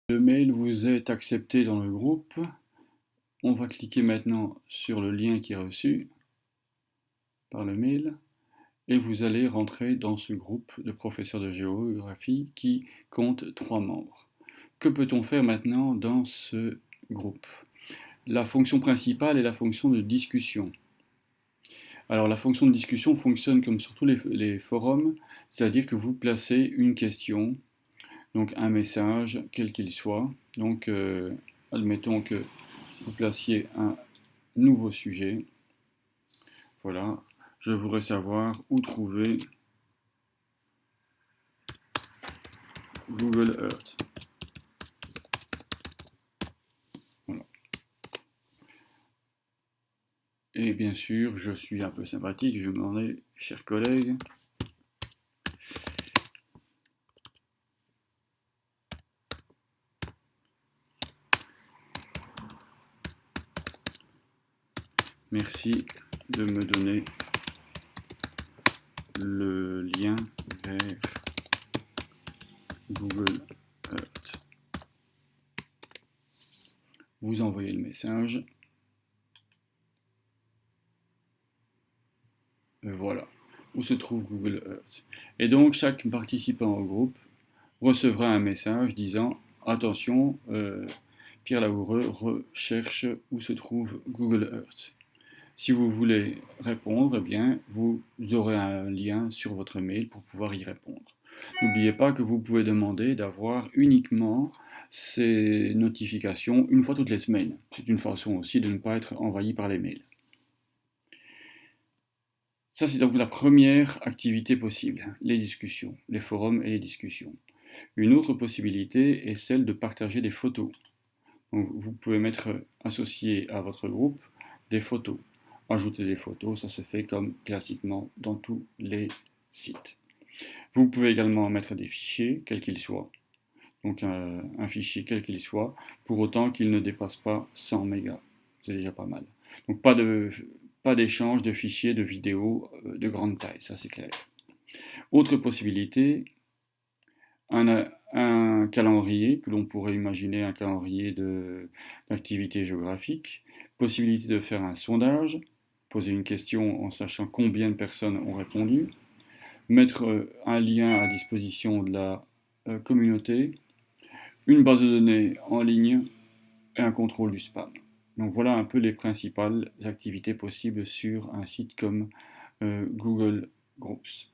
Le mail vous est accepté dans le groupe. On va cliquer maintenant sur le lien qui est reçu par le mail et vous allez rentrer dans ce groupe de professeurs de géographie qui compte 3 membres. Que peut-on faire maintenant dans ce groupe? La fonction principale est la fonction de discussion. Alors la fonction de discussion fonctionne comme sur tous les forums, c'est-à-dire que vous placez une question, donc un message, quel qu'il soit. Donc admettons que vous placiez un nouveau sujet. Voilà, je voudrais savoir où trouver Google Earth. Voilà. Et bien sûr, je suis un peu sympathique, je m'en ai, chers collègues. Merci de me donner le lien vers Google Earth. Vous envoyez le message. Voilà, où se trouve Google Earth. Et donc, chaque participant au groupe recevra un message disant « Attention, Pierre Laoureux recherche où se trouve Google Earth ». Si vous voulez répondre, eh bien, vous aurez un lien sur votre mail pour pouvoir y répondre. N'oubliez pas que vous pouvez demander d'avoir uniquement ces notifications une fois toutes les semaines. C'est une façon aussi de ne pas être envahi par les mails. Ça, c'est donc la première activité possible, les discussions, les forums et les discussions. Une autre possibilité est celle de partager des photos. Donc, vous pouvez mettre associé à votre groupe des photos. Ajouter des photos, ça se fait comme classiquement dans tous les sites. Vous pouvez également mettre des fichiers, quels qu'ils soient. Donc un fichier quel qu'il soit, pour autant qu'il ne dépasse pas 100 mégas. C'est déjà pas mal. Donc pas d'échange de fichiers de vidéos de grande taille, ça c'est clair. Autre possibilité, un calendrier, que l'on pourrait imaginer un calendrier d'activité géographique. Possibilité de faire un sondage, poser une question en sachant combien de personnes ont répondu. Mettre un lien à disposition de la communauté. Une base de données en ligne et un contrôle du spam. Donc voilà un peu les principales activités possibles sur un site comme Google Groups.